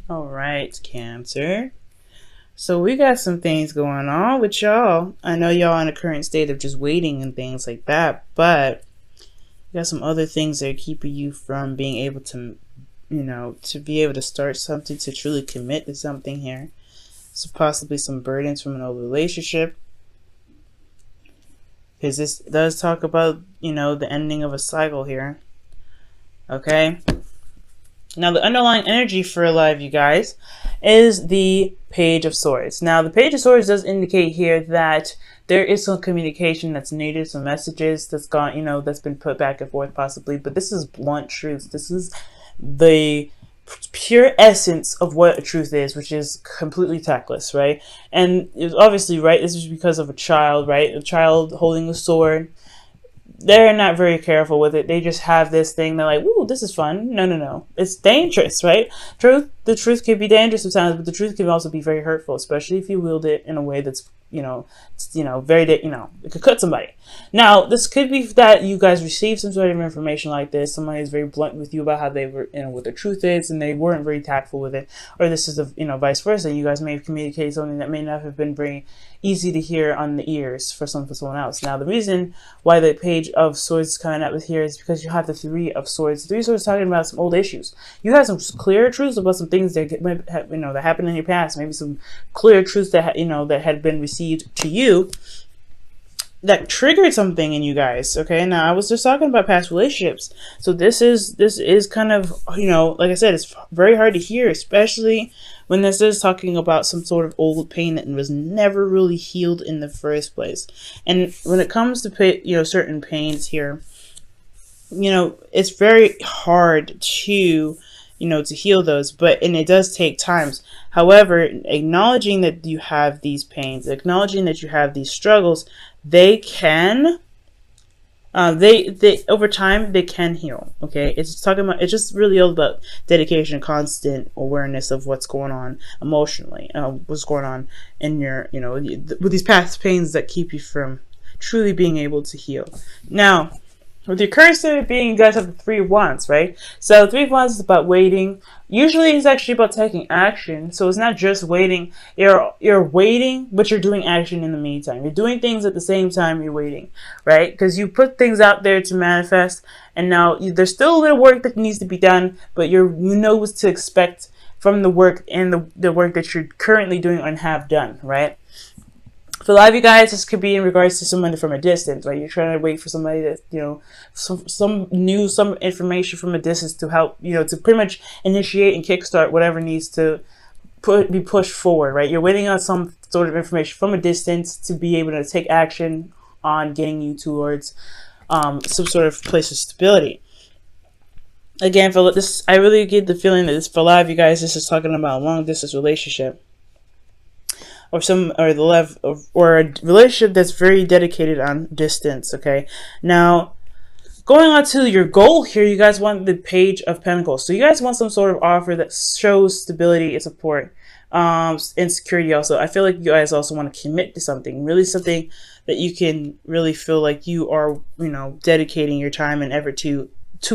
All right, Cancer. So we got some things going on with y'all. I know y'all in a current state of just waiting and things like that, but we got some other things that are keeping you from being able to, to be able to start something, to truly commit to something here. So possibly some burdens from an old relationship, because this does talk about, the ending of a cycle here. Okay. Now, the underlying energy for a lot of you guys is the Page of Swords. Now, the Page of Swords does indicate here that there is some communication that's needed, some messages that's gone, that's been put back and forth possibly, but this is blunt truth. This is the pure essence of what a truth is, which is completely tactless, right? And it was obviously, right, this is because of a child, right? A child holding a sword. They're not very careful with it. They just have this thing. They're like, "Ooh, this is fun." No. It's dangerous, right? The truth can be dangerous sometimes, but the truth can also be very hurtful, especially if you wield it in a way that's, it could cut somebody. Now, this could be that you guys received some sort of information like this. Somebody is very blunt with you about how they were, what the truth is, and they weren't very tactful with it. Or this is, vice versa. You guys may have communicated something that may not have been very easy to hear on the ears for someone else. Now, the reason why the Page of Swords is coming up with here is because you have the Three of Swords. The Three of Swords is talking about some old issues. You have some clear truths about some things that might have, that happened in your past. Maybe some clear truths that that had been received to you that triggered something in you guys. Okay, now I was just talking about past relationships, so this is kind of, like I said, it's very hard to hear, especially when this is talking about some sort of old pain that was never really healed in the first place. And when it comes to certain pains here, it's very hard to to heal those, and it does take times. However, acknowledging that you have these pains, acknowledging that you have these struggles, they can, they over time, they can heal. Okay, it's just really all about dedication, constant awareness of what's going on emotionally, what's going on in your, with these past pains that keep you from truly being able to heal. Now, with your current state of being, you guys have the Three of Wands, right? So the Three of Wands is about waiting. Usually it's actually about taking action. So it's not just waiting. You're waiting, but you're doing action in the meantime. You're doing things at the same time you're waiting, right? Because you put things out there to manifest, and now there's still a little work that needs to be done, but you know what to expect from the work and the work that you're currently doing and have done, right? For a lot of you guys, this could be in regards to someone from a distance, right? You're trying to wait for somebody that, some news, some information from a distance to help, to pretty much initiate and kickstart whatever needs to be pushed forward, right? You're waiting on some sort of information from a distance to be able to take action on getting you towards some sort of place of stability. Again, for this, I really get the feeling that for a lot of you guys, this is talking about a long distance relationship. Or a relationship that's very dedicated on distance. Okay, now going on to your goal here, you guys want the Page of Pentacles. So you guys want some sort of offer that shows stability and support, and security. Also, I feel like you guys also want to commit to something, really something that you can really feel like you are, dedicating your time and effort to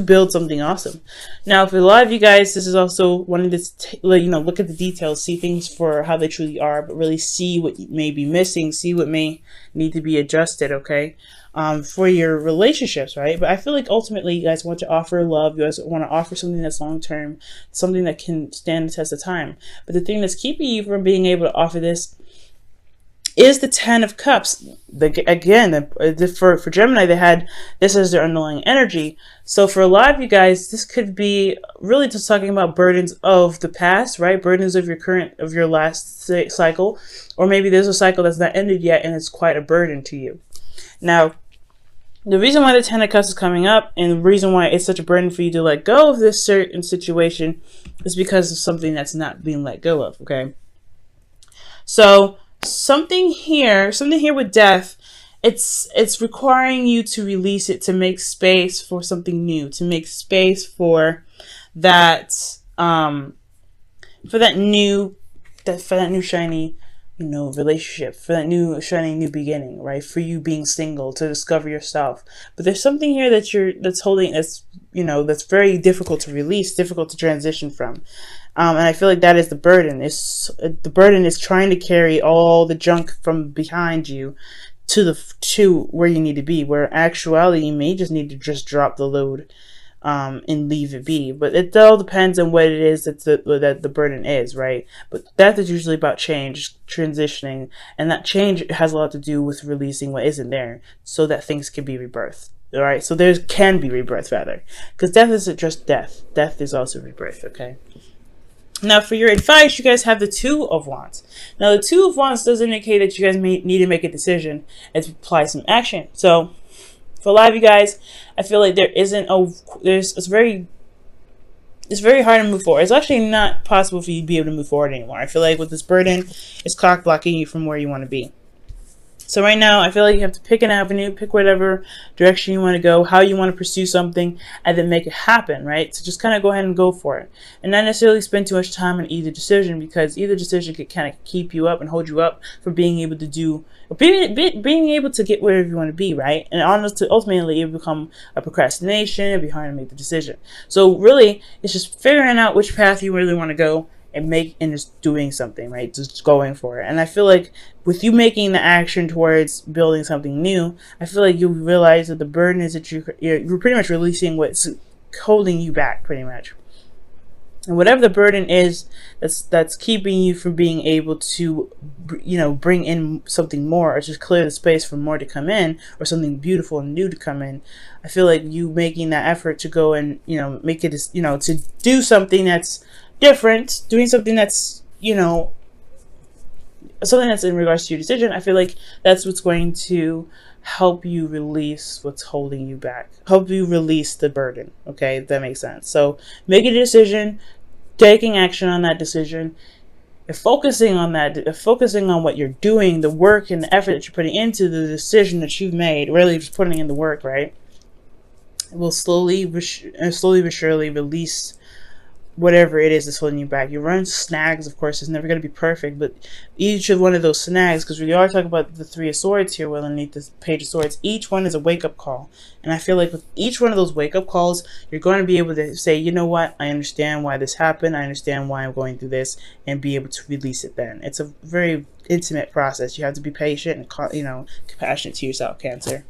build something awesome. Now, for a lot of you guys, this is also wanting to look at the details, see things for how they truly are, but really see what may be missing, see what may need to be adjusted. Okay, for your relationships, right? But I feel like ultimately you guys want to offer love. You guys want to offer something that's long term, something that can stand the test of time. But the thing that's keeping you from being able to offer this is the Ten of Cups. For Gemini, they had this as their underlying energy. So for a lot of you guys, this could be really just talking about burdens of the past, right? Burdens of your last cycle, or maybe there's a cycle that's not ended yet and it's quite a burden to you. Now, the reason why the Ten of Cups is coming up, and the reason why it's such a burden for you to let go of this certain situation, is because of something that's not being let go of. Okay, so something here with death, it's requiring you to release it, to make space for something new, to make space for that new shiny relationship, for that new shiny new beginning, right? For you being single, to discover yourself. But there's something here that's very difficult to release, difficult to transition from. And I feel like that is the burden. The burden is trying to carry all the junk from behind you to where you need to be. Where in actuality, you may just need to just drop the load, and leave it be. But it all depends on what it is that the burden is, right? But that is usually about change, transitioning, and that change has a lot to do with releasing what isn't there, so that things can be rebirthed. All right, so there can be rebirth rather, because death isn't just death. Death is also rebirth. Okay. Now, for your advice, you guys have the Two of Wands. Now, the Two of Wands does indicate that you guys may need to make a decision and to apply some action. So, for a lot of you guys, I feel like it's very hard to move forward. It's actually not possible for you to be able to move forward anymore. I feel like with this burden, it's cock blocking you from where you want to be. So right now, I feel like you have to pick an avenue, pick whatever direction you want to go, how you want to pursue something, and then make it happen, right? So just kind of go ahead and go for it. And not necessarily spend too much time on either decision, because either decision could kind of keep you up and hold you up for being able to being able to get wherever you want to be, right? And ultimately, it will become a procrastination. It'll be hard to make the decision. So really, it's just figuring out which path you really want to go, and just doing something, right? Just going for it. And I feel like with you making the action towards building something new, I feel like you realize that the burden is that you're pretty much releasing what's holding you back, pretty much. And whatever the burden is that's keeping you from being able to, bring in something more, or just clear the space for more to come in, or something beautiful and new to come in, I feel like you making that effort to go and, make it, to do something that's different, doing something that's, something that's in regards to your decision, I feel like that's what's going to help you release what's holding you back, help you release the burden. Okay, if that makes sense. So making a decision, taking action on that decision, and focusing on what you're doing, the work and the effort that you're putting into the decision that you've made, really just putting in the work, right? It will slowly but surely release whatever it is that's holding you back. You run into snags, of course. It's never going to be perfect, but each of one of those snags, because we are talking about the Three of Swords here, well, underneath this Page of Swords, each one is a wake-up call. And I feel like with each one of those wake-up calls, you're going to be able to say, you know what, I understand why this happened, I understand why I'm going through this, and be able to release it then. It's a very intimate process. You have to be patient and, compassionate to yourself, Cancer.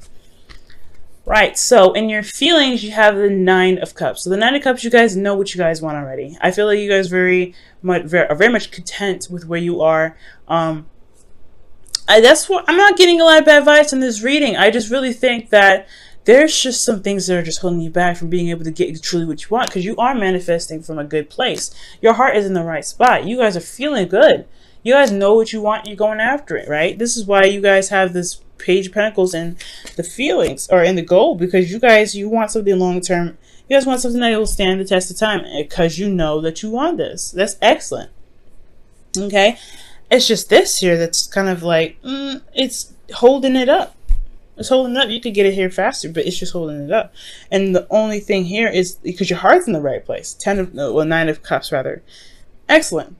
Right, so in your feelings, you have the Nine of Cups. So the Nine of Cups, you guys know what you guys want already. I feel like you guys are very much content with where you are. That's what I'm not getting a lot of bad advice in this reading. I just really think that there's just some things that are just holding you back from being able to get truly what you want, because you are manifesting from a good place. Your heart is in the right spot. You guys are feeling good. You guys know what you want. You're going after it, right? This is why you guys have this Page of Pentacles in the feelings, or in the goal, because you want something long term. You guys want something that will stand the test of time, because you know that you want this. That's excellent. Okay, it's just this here that's kind of like it's holding it up. It's holding it up. You could get it here faster, but it's just holding it up. And the only thing here is because your heart's in the right place. Nine of Cups rather. Excellent.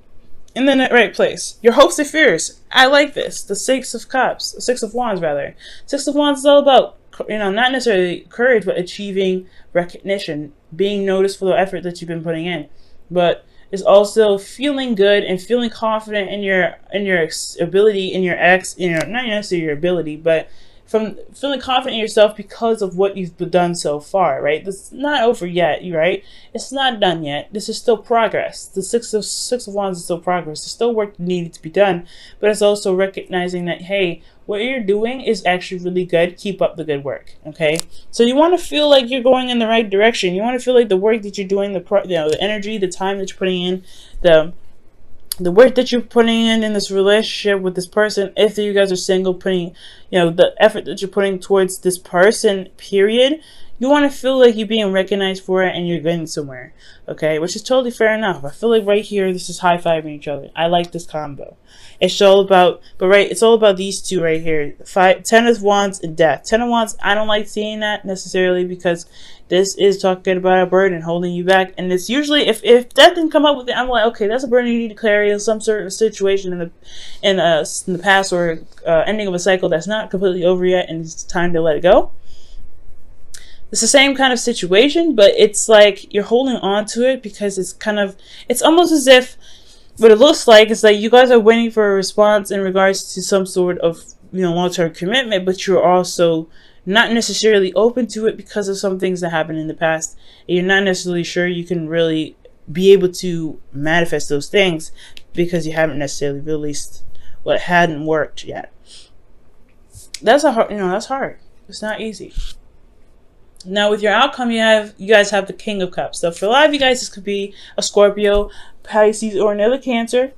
In the right place. Your hopes and fears. I like this. The Six of Cups. Six of Wands, rather. Six of Wands is all about, not necessarily courage, but achieving recognition. Being noticed for the effort that you've been putting in. But it's also feeling good and feeling confident in your ability, not necessarily your ability, but from feeling confident in yourself because of what you've done so far, right? This is not over yet, right? It's not done yet. This is still progress. The Six of Wands is still progress. There's still work needed to be done, but it's also recognizing that, hey, what you're doing is actually really good. Keep up the good work, okay? So you want to feel like you're going in the right direction. You want to feel like the work that you're doing, the energy, the time that you're putting in, the work that you're putting in this relationship with this person, if you guys are single, putting, the effort that you're putting towards this person, period, you want to feel like you're being recognized for it and you're getting somewhere, okay? Which is totally fair enough. I feel like right here, this is high-fiving each other. I like this combo. It's all about, it's all about these two right here. Ten of Wands and Death. Ten of Wands, I don't like seeing that necessarily, because this is talking about a burden holding you back. And it's usually, if Death didn't come up with it, I'm like, okay, that's a burden you need to carry in some sort of situation in the past, or ending of a cycle that's not completely over yet and it's time to let it go. It's the same kind of situation, but it's like you're holding on to it because it's almost as if what it looks like is like you guys are waiting for a response in regards to some sort of, long-term commitment, but you're also not necessarily open to it because of some things that happened in the past. And you're not necessarily sure you can really be able to manifest those things because you haven't necessarily released what hadn't worked yet. That's that's hard. It's not easy. Now with your outcome, you guys have the King of Cups. So for a lot of you guys, this could be a Scorpio, Pisces, or another Cancer.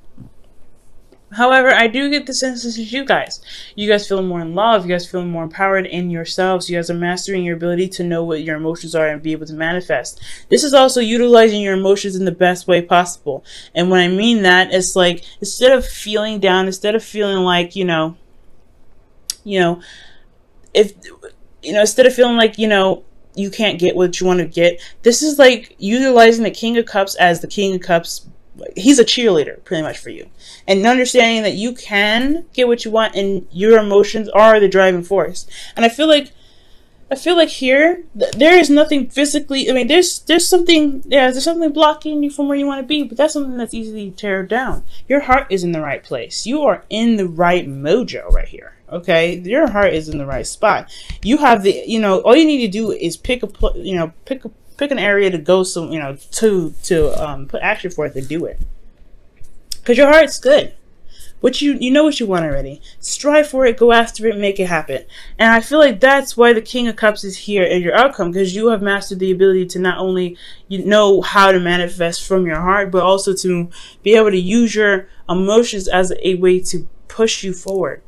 However, I do get the sense this is you guys. You guys feeling more in love. You guys feeling more empowered in yourselves. You guys are mastering your ability to know what your emotions are and be able to manifest. This is also utilizing your emotions in the best way possible. And when I mean that, it's like instead of feeling down, instead of feeling like, instead of feeling like, you can't get what you want to get. This is like utilizing the King of Cups as the King of Cups. He's a cheerleader pretty much for you, and understanding that you can get what you want and your emotions are the driving force. And I feel like here there is nothing physically, there's something blocking you from where you want to be, but that's something that's easily tear down. Your heart is in the right place. You are in the right mojo right here. Okay, your heart is in the right spot. You have the, all you need to do is pick an area to go, to put action for it, to do it. Because your heart's good. You know what you want already. Strive for it, go after it, make it happen. And I feel like that's why the King of Cups is here in your outcome, because you have mastered the ability to not only know how to manifest from your heart, but also to be able to use your emotions as a way to push you forward.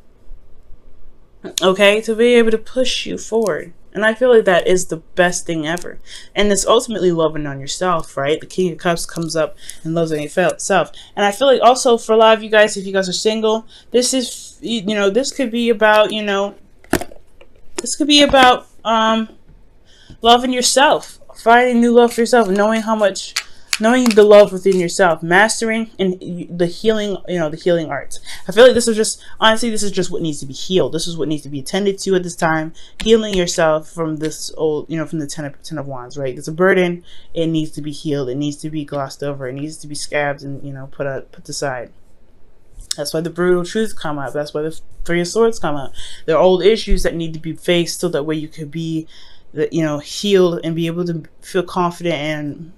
Okay, to be able to push you forward. And I feel like that is the best thing ever. And it's ultimately loving on yourself, right? The King of Cups comes up and loves on yourself. And I feel like also for a lot of you guys, if you guys are single, this is, this could be about, loving yourself, finding new love for yourself, knowing the love within yourself, mastering and the healing, the healing arts. I feel like this is just what needs to be healed. This is what needs to be attended to at this time. Healing yourself from this old, from the Ten of Wands, right? It's a burden. It needs to be healed. It needs to be glossed over. It needs to be scabbed and, put aside. That's why the brutal truth come up. That's why the Three of Swords come up. There are old issues that need to be faced so that way you could be, healed and be able to feel confident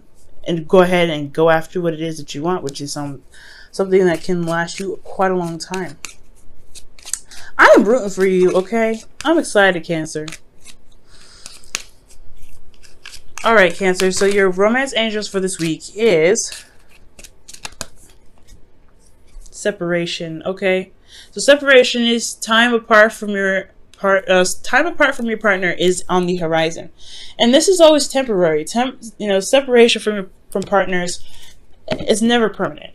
and go ahead and go after what it is that you want, which is something that can last you quite a long time. I am rooting for you, okay? I'm excited, Cancer. Alright, Cancer, so your romance angels for this week is separation, okay? So separation is time apart from your partner is on the horizon. And this is always temporary. Separation from partners is never permanent.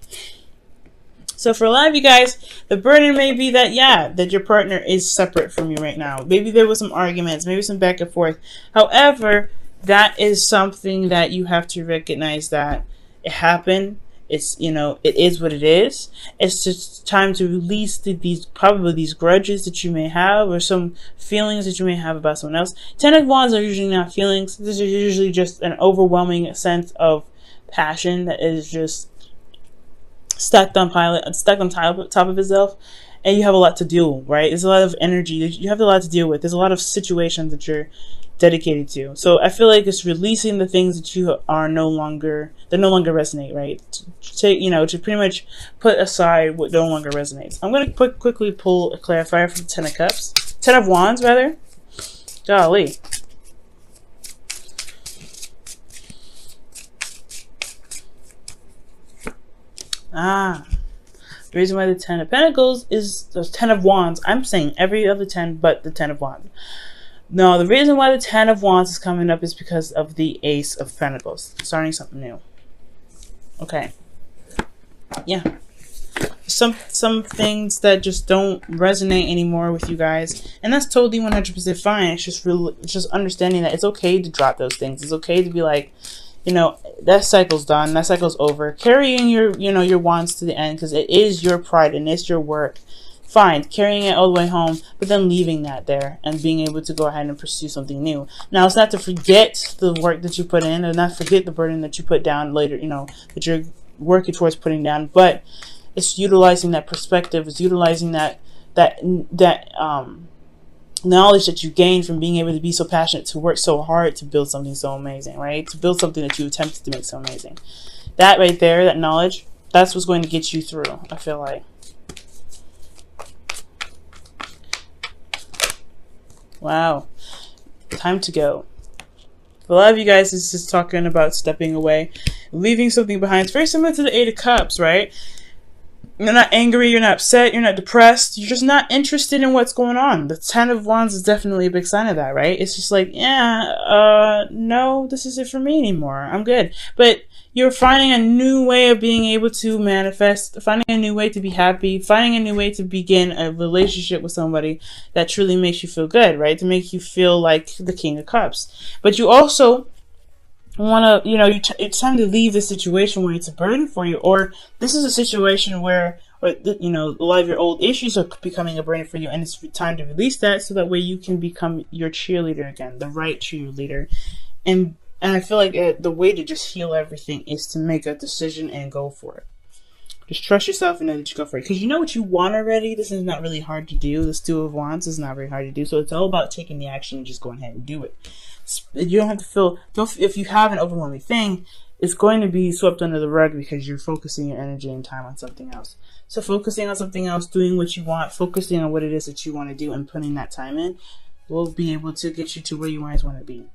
So for a lot of you guys, the burden may be that your partner is separate from you right now. Maybe there was some arguments, maybe some back and forth. However, that is something that you have to recognize that it happened. It's, it is what it is. It's just time to release these grudges that you may have, or some feelings that you may have about someone else. Ten of Wands are usually not feelings. This is usually just an overwhelming sense of passion that is just stuck on top of itself, and you have a lot to deal with, right? There's a lot of energy. You have a lot to deal with. There's a lot of situations that you're dedicated to. So I feel like it's releasing the things that you are no longer resonate, right? To pretty much put aside what no longer resonates. I'm going to quickly pull a clarifier from Ten of Wands, rather. Golly. The reason why the Ten of Pentacles is the Ten of Wands. I'm saying every other 10 but the Ten of Wands. No, the reason why the Ten of Wands is coming up is because of the Ace of Pentacles. Starting something new. Okay. Yeah. Some things that just don't resonate anymore with you guys. And that's totally 100% fine. It's just understanding that it's okay to drop those things. It's okay to be like, that cycle's done. That cycle's over. Carrying your wands to the end, because it is your pride and it's your work fine, carrying it all the way home, but then leaving that there and being able to go ahead and pursue something new. Now, it's not to forget the work that you put in, or not forget the burden that you put down later, you know, that you're working towards putting down, but it's utilizing that perspective, it's utilizing that knowledge that you gain from being able to be so passionate, to work so hard to build something so amazing, right? To build something that you attempted to make so amazing. That right there, that knowledge, that's what's going to get you through, I feel like. Wow. Time to go. For a lot of you guys, this is talking about stepping away, leaving something behind. It's very similar to the Eight of Cups, right? You're not angry, you're not upset, you're not depressed, you're just not interested in what's going on. The Ten of Wands is definitely a big sign of that, right? It's just like, yeah, no, this isn't for me anymore. I'm good. But you're finding a new way of being able to manifest, finding a new way to be happy, finding a new way to begin a relationship with somebody that truly makes you feel good, right? To make you feel like the King of Cups. But you also want to, you know, it's time to leave this situation where it's a burden for you, or this is a situation where, you know, a lot of your old issues are becoming a burden for you, and it's time to release that so that way you can become your cheerleader again, the right cheerleader. And I feel like the way to just heal everything is to make a decision and go for it. Just trust yourself and know that you go for it, because you know what you want already. This is not really hard to do. This Two of Wands is not very hard to do, so it's all about taking the action and just going ahead and do it. You don't have to feel, if you have an overwhelming thing, it's going to be swept under the rug because you're focusing your energy and time on something else. So focusing on something else, doing what you want, focusing on what it is that you want to do, and putting that time in will be able to get you to where you always want to be.